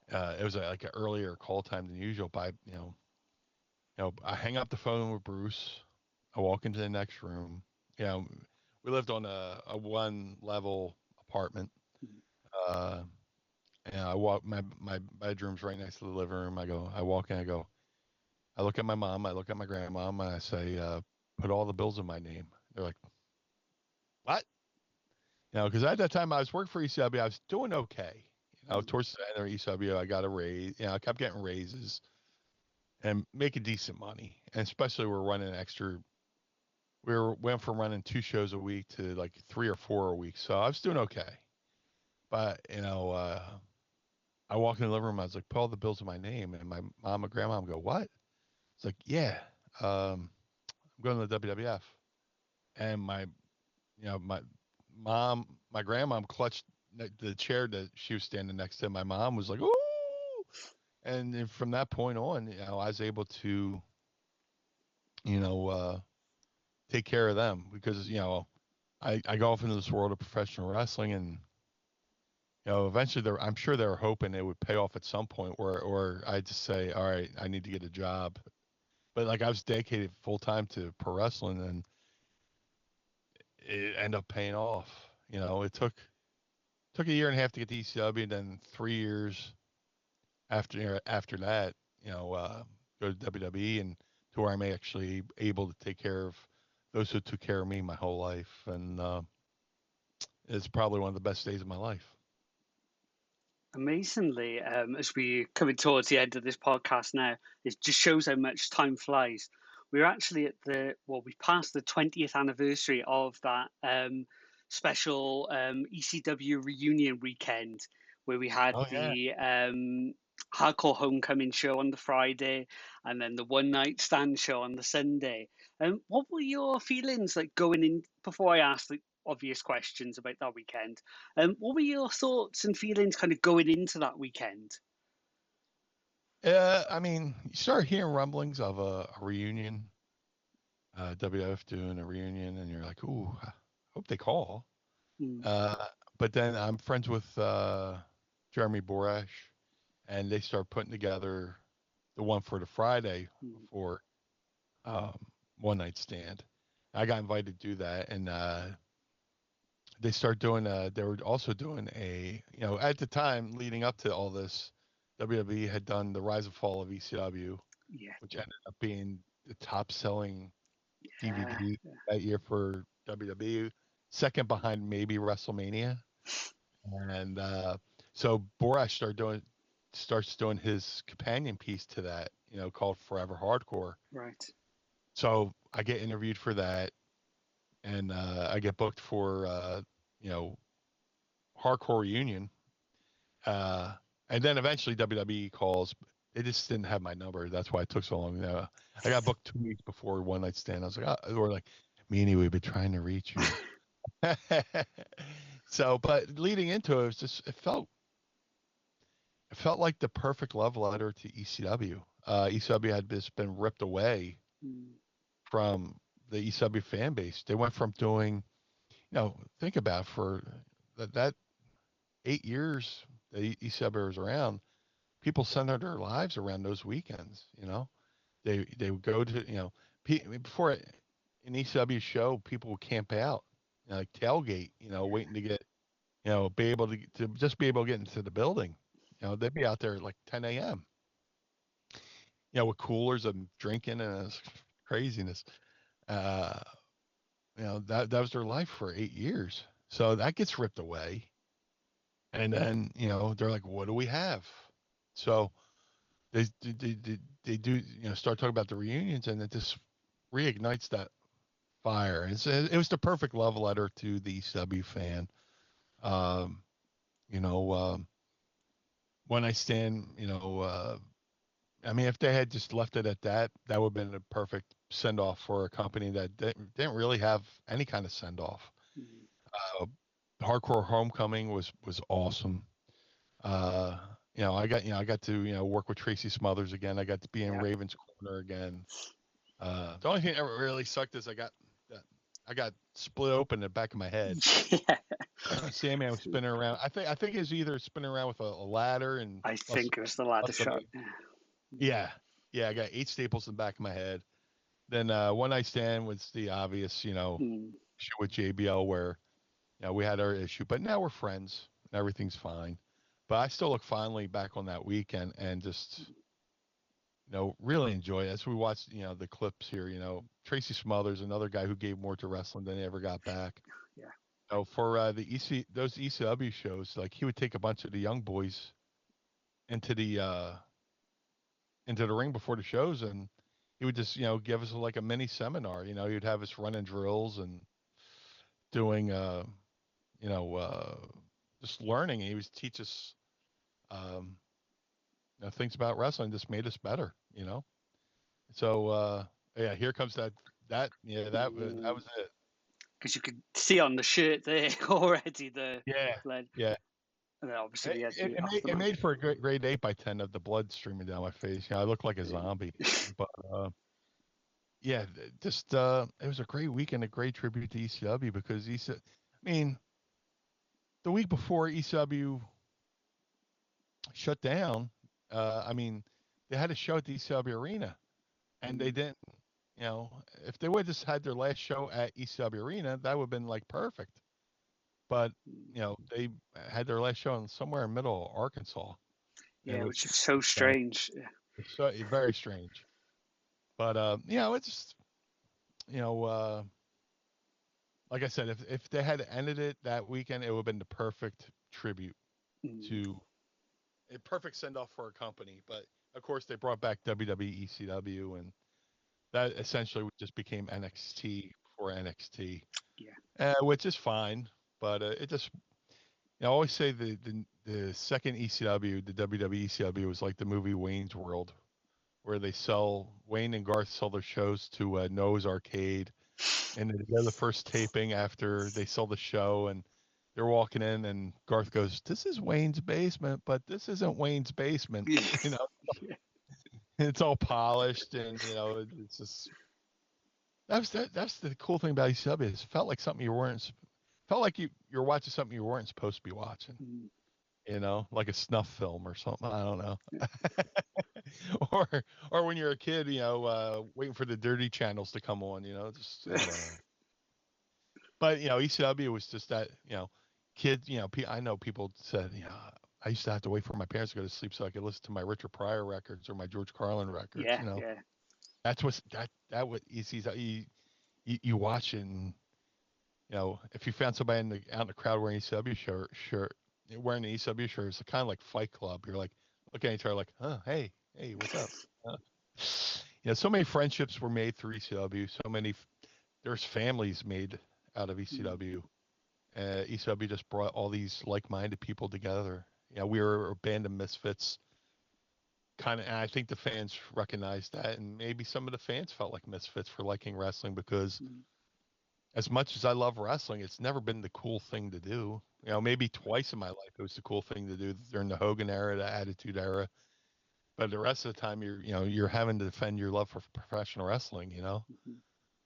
it was like an earlier call time than usual. But I hang up the phone with Bruce. I walk into the next room. We lived on a one level apartment. And I walk, my bedroom's right next to the living room. I walk in, I look at my mom, I look at my grandma, and I say, put all the bills in my name. They're like, what? Because at that time I was working for ECW, I was doing okay. Towards the end of ECW, I got a raise. I kept getting raises and making decent money. And especially went from running 2 shows a week to like 3 or 4 a week. So I was doing okay. But, I walk in the living room, I was like, put all the bills in my name. And my mom and grandma go, what? It's like, yeah, I'm going to the WWF. And my grandmom clutched the chair that she was standing next to. My mom was like, ooh. And then from that point on, I was able to, take care of them because, I go off into this world of professional wrestling and, eventually I'm sure they were hoping it would pay off at some point or I'd just say, all right, I need to get a job. But like I was dedicated full time to pro wrestling and it ended up paying off. It took a year and a half to get to ECW and then 3 years after that, go to WWE and to where I'm actually able to take care of those who took care of me my whole life. And it's probably one of the best days of my life. Amazingly, as we coming towards the end of this podcast now, it just shows how much time flies. We're actually we passed the 20th anniversary of that special ECW reunion weekend where we had the Hardcore Homecoming show on the Friday and then the One Night Stand show on the Sunday. What were your feelings like going in before I asked obvious questions about that weekend? What were your thoughts and feelings kind of going into that weekend? I mean, you start hearing rumblings of a reunion, WWF doing a reunion, and you're like, ooh, I hope they call. But then I'm friends with Jeremy Borash, and they start putting together the one for the Friday for One Night Stand. I got invited to do that, and they start doing. They were also doing at the time leading up to all this, WWE had done the Rise and Fall of ECW, which ended up being the top selling DVD that year for WWE, second behind maybe WrestleMania. And so Borash starts doing his companion piece to that, called Forever Hardcore. Right. So I get interviewed for that, and I get booked for Hardcore Reunion. And then eventually WWE calls. They just didn't have my number. That's why it took so long. I got booked 2 weeks before One Night Stand. I was like, we're like, Meanie, we've been trying to reach you. So, but leading into it, it felt like the perfect love letter to ECW. ECW had just been ripped away from the ECW fan base. They went from doing, think about it, for that 8 years the ECW was around, people centered their lives around those weekends. They would go to, before an ECW show, people would camp out, like tailgate, waiting to get, be able to just be able to get into the building. They'd be out there at like 10 a.m. With coolers and drinking and it's craziness. Uh, that was their life for 8 years. So that gets ripped away. And then, they're like, what do we have? So they do, start talking about the reunions, and it just reignites that fire. It was the perfect love letter to the ECW fan. Um, you know, One Night Stand, I mean, if they had just left it at that, that would have been a perfect send off for a company that didn't really have any kind of send off. Uh, Hardcore Homecoming was awesome. I got to work with Tracy Smothers again. I got to be in Raven's Corner again. The only thing that really sucked is I got split open in the back of my head. Sandman was spinning around. I think it was either spinning around with a ladder and I think it was the ladder shot. Yeah. I got 8 staples in the back of my head. Then One Night Stand was the obvious, issue with JBL where we had our issue, but now we're friends and everything's fine. But I still look fondly back on that weekend and just really enjoy it. As we watched, the clips here, Tracy Smothers, another guy who gave more to wrestling than he ever got back. Yeah. For those ECW shows, like he would take a bunch of the young boys into the ring before the shows, and he would just give us like a mini seminar. He would have us running drills and doing just learning. And he would teach us things about wrestling. Just made us better. So here comes that was it. Because you could see on the shirt there already the blood. Yeah. And then obviously it made for a great 8x10 of the blood streaming down my face. I looked like a zombie. But just it was a great weekend, a great tribute to ECW because the week before ECW shut down, they had a show at the ECW Arena, and they didn't. If they would have just had their last show at ECW Arena, that would have been like perfect. But they had their last show in somewhere in middle of Arkansas. Yeah, which is so strange. It's so very strange. But it's like I said, if they had ended it that weekend, it would have been the perfect tribute to a perfect send off for a company. But of course, they brought back WWE ECW, and that essentially just became NXT before NXT. Which is fine, but it just I always say the second ECW, the WWE ECW, was like the movie Wayne's World, where Wayne and Garth sell their shows to Noah's Arcade, and they go the first taping after they sell the show, and they're walking in, and Garth goes, "This is Wayne's basement, but this isn't Wayne's basement." It's all polished, and it's just that's the cool thing about ECW. It felt like something felt like you're watching something you weren't supposed to be watching. Like a snuff film or something. I don't know. or when you're a kid, waiting for the dirty channels to come on, But ECW was just that, kids. I know people said, I used to have to wait for my parents to go to sleep so I could listen to my Richard Pryor records or my George Carlin records. That's what you watch it, and if you found somebody out in the crowd wearing ECW shirt, wearing an ECW shirt, it's kind of like Fight Club. You're like looking at each other like, hey, what's up? So many friendships were made through ECW. There's families made out of ECW. ECW just brought all these like-minded people together. We were a band of misfits. And I think the fans recognized that, and maybe some of the fans felt like misfits for liking wrestling because as much as I love wrestling, it's never been the cool thing to do. Maybe twice in my life it was the cool thing to do during the Hogan era, the Attitude era. But the rest of the time, you're having to defend your love for professional wrestling. So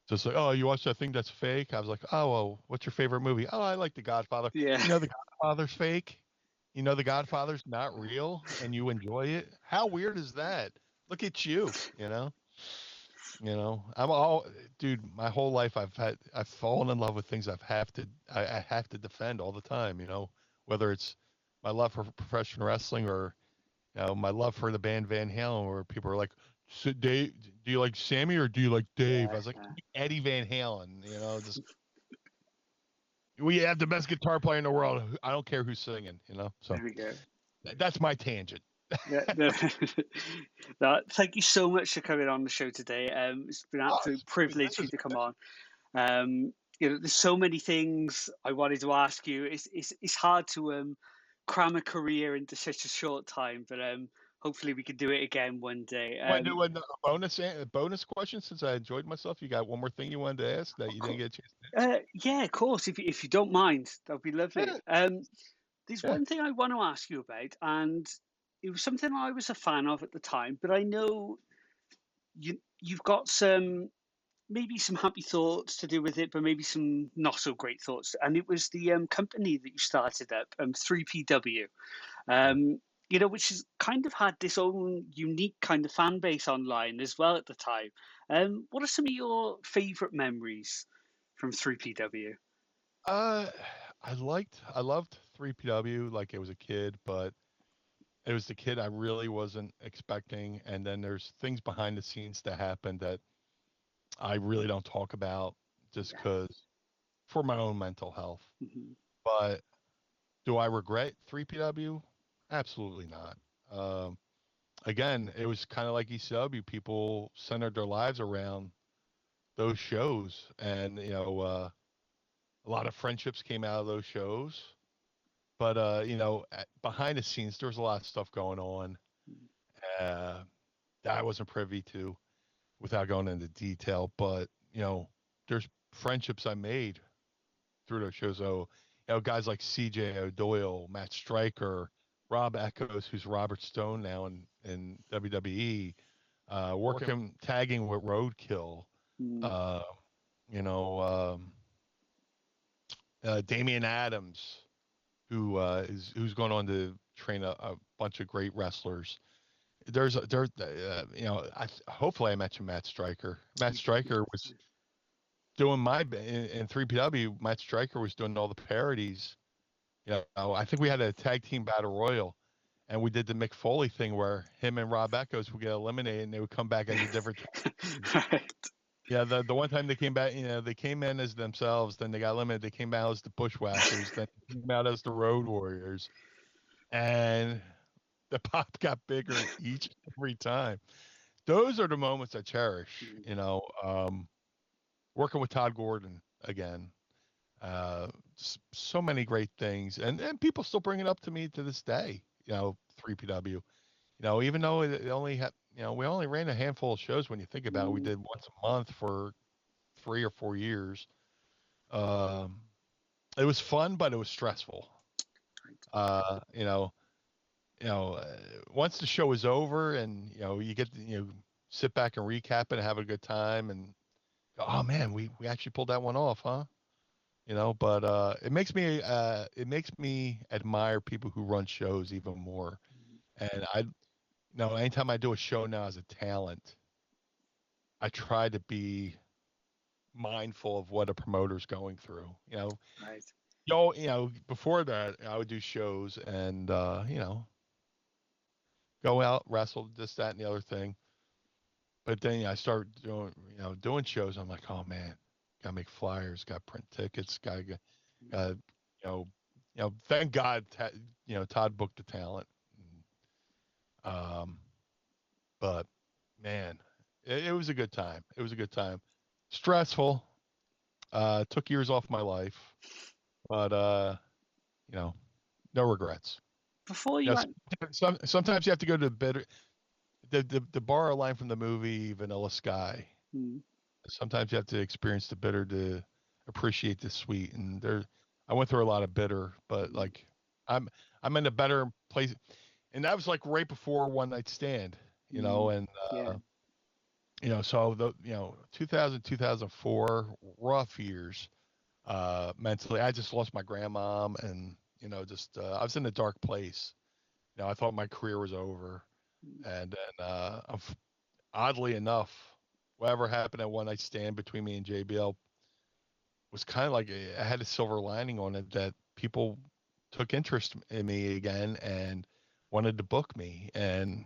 it's like, oh, you watch that thing that's fake? I was like, oh, well, what's your favorite movie? Oh, I like The Godfather. Yeah. The Godfather's fake. The Godfather's not real, and you enjoy it. How weird is that? Look at you. Dude, my whole life I've fallen in love with things I have to defend all the time, whether it's my love for professional wrestling or, my love for the band Van Halen, where people are like, so Dave, do you like Sammy or do you like Dave? I Yeah, was like, Eddie Van Halen, just we have the best guitar player in the world. I don't care who's singing, so there we go. that's my tangent. Yeah, no, no, thank you so much for coming on the show today. It's been an Oh, absolute privilege for you to come on. There's so many things I wanted to ask you. It's hard to cram a career into such a short time, but hopefully we can do it again one day. Want to do a bonus question since I enjoyed myself? You got one more thing you wanted to ask that you didn't get a chance to ask? Yeah, of course. If you don't mind, that'd be lovely. Yeah, There's yeah. one thing I want to ask you about, and it was something I was a fan of at the time, but I know you've got maybe some happy thoughts to do with it, but maybe some not so great thoughts. And it was the company that you started up, 3PW, Yeah. which has kind of had this own unique kind of fan base online as well at the time. What are some of your favorite memories from 3PW? Uh, I loved 3PW like it was a kid, but it was the kid I really wasn't expecting. And then there's things behind the scenes that happened that I really don't talk about just Yeah. because for my own mental health. Mhm. But do I regret 3PW? Absolutely not. Um, Again, it was kind of like ECW. People centered their lives around those shows, and a lot of friendships came out of those shows. But behind the scenes, there was a lot of stuff going on uh, that I wasn't privy to without going into detail. But there's friendships I made through those shows. So, guys like CJ O'Doyle, Matt Stryker, Rob Echoes, who's Robert Stone now in WWE, working tagging with Roadkill. Mm. Uh, you know, Damian Adams, who's going on to train a bunch of great wrestlers. Hopefully I mentioned Matt Stryker. Matt Stryker was doing in 3PW. Matt Stryker was doing all the parodies. I think we had a tag team battle royal, and we did the Mick Foley thing where him and Rob Echoes would get eliminated, and they would come back as a different. Right. Yeah, the one time they came back, they came in as themselves, then they got eliminated. They came out as the Bushwhackers, then they came out as the Road Warriors, and the pop got bigger each and every time. Those are the moments I cherish. Mm. Working with Todd Gordon again, so many great things, and people still bring it up to me to this day. 3PW. Even though it only had, we only ran a handful of shows. When you think about it, we Mm. did once a month for 3 or 4 years. Um, it was fun, but it was stressful. Uh, you know, Once the show is over and you get to, sit back and recap it and have a good time and go, oh man, we actually pulled that one off, huh? But it makes me admire people who run shows even more. And anytime I do a show now as a talent, I try to be mindful of what a promoter's going through. Right. Before that, I would do shows and go out, wrestle, this, that, and the other thing. But then I start doing shows. I'm like, oh man, gotta make flyers, gotta print tickets, gotta thank God, Todd booked the talent. Um, but man, it was a good time. It was a good time. Stressful. Took years off my life, but you know, no regrets. Before You you know, went, sometimes you have to go to the borrow a line from the movie Vanilla Sky. mm, Sometimes you have to experience the bitter to appreciate the sweet. And I went through a lot of bitter, but mm, like I'm I'm in a better place. And that was like right before One Night Stand, mm, and yeah, so 2000 2004 rough years mentally. I just lost my grandmom, and just I was in a dark place. I thought my career was over, mm, and then oddly enough. whatever happened at One Night Stand between me and JBL was kind of like I had a silver lining on it, that people took interest in me again and wanted to book me and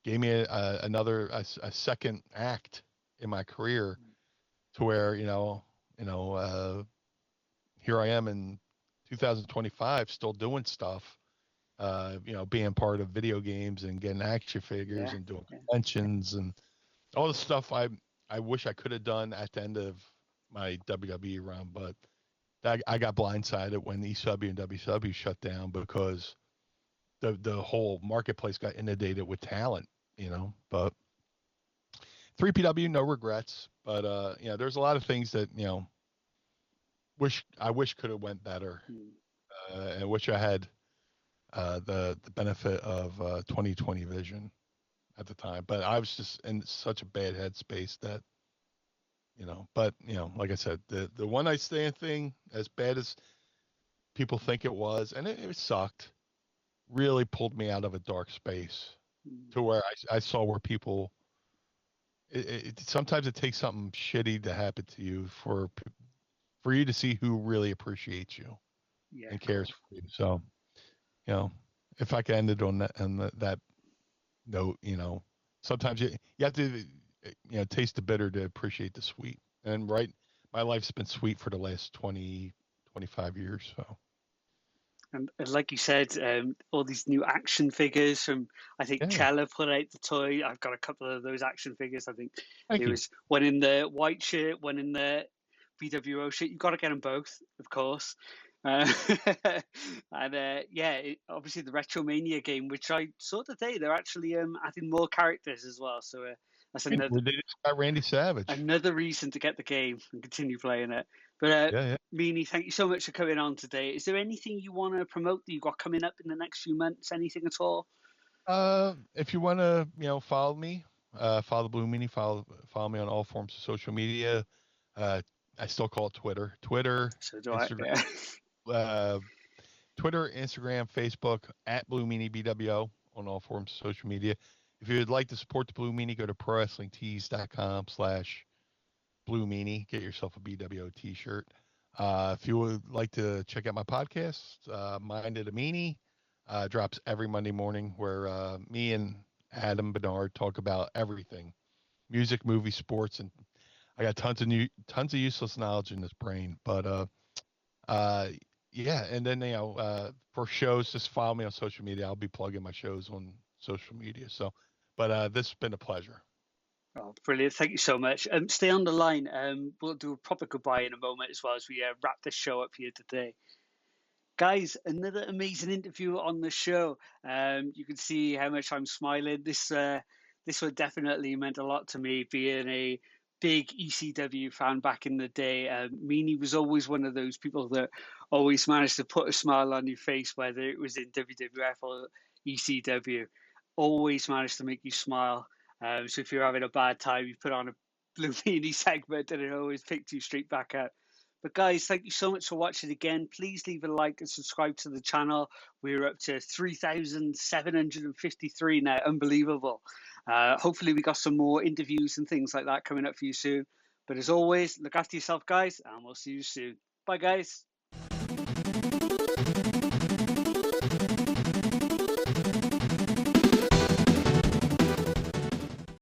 gave me a second act in my career, to where here I am in 2025 still doing stuff, being part of video games and getting action figures Yeah, and doing yeah, conventions and all the stuff I wish I could have done at the end of my WWE run, but I got blindsided when ECW and WCW shut down, because the whole marketplace got inundated with talent, But 3PW, no regrets, but there's a lot of things that wish could have went better. mm, And I wish I had the benefit of 2020 vision at the time, but I was just in such a bad headspace that but like I said, the one night stand thing, as bad as people think it was, and it sucked, really pulled me out of a dark space, mm. to where I saw where people. Sometimes it takes something shitty to happen to you for you to see who really appreciates you Yeah, and of cares course. for you. So, you know, if I could end it on that note, sometimes you have to taste the bitter to appreciate the sweet. And right, my life's been sweet for the last 25 years. So And like you said, all these new action figures from, I think yeah, Cella put out the toy. I've got a couple of those action figures. I think thank there you. was one in the white shirt, one in the BWO shirt. You've got to get them both, of course. Uh, and obviously the Retromania game, which I saw today, they're actually adding more characters as well. So that's We did it by Randy Savage. another reason to get the game and continue playing it. But Yeah, yeah. Meanie, thank you so much for coming on today. Is there anything you want to promote that you got coming up in the next few months? Anything at all? If you want to, follow me, follow the Blue Meanie, follow me on all forms of social media. Uh, I still call it Twitter, So do I. Instagram, Yeah. uh, Twitter, Instagram, Facebook at Blue Meanie BWO on all forms of social media. If you would like to support the Blue Meanie, go to prowrestlingtees.com/Blue Meanie. Get yourself a BWO t-shirt. If you would like to check out my podcast, Mind of the Meanie, drops every Monday morning, where me and Adam Bernard talk about everything: music, movie, sports, and I got tons of useless knowledge in this brain. But uh, yeah, and then for shows, just follow me on social media. I'll be plugging my shows on social media. So, but this has been a pleasure. Oh, brilliant. Thank you so much. Stay on the line. We'll do a proper goodbye in a moment as well as we wrap this show up here today. Guys, another amazing interview on the show. You can see how much I'm smiling. This one definitely meant a lot to me, being a big ECW fan back in the day. Meanie was always one of those people that always managed to put a smile on your face, whether it was in WWF or ECW. Always managed to make you smile. So if you're having a bad time, you put on a Blue Meanie segment and it always picked you straight back up. But guys, thank you so much for watching again. Please leave a like and subscribe to the channel. We're up to 3,753 now. Unbelievable. Hopefully we got some more interviews and things like that coming up for you soon. But as always, look after yourself, guys, and we'll see you soon. Bye, guys.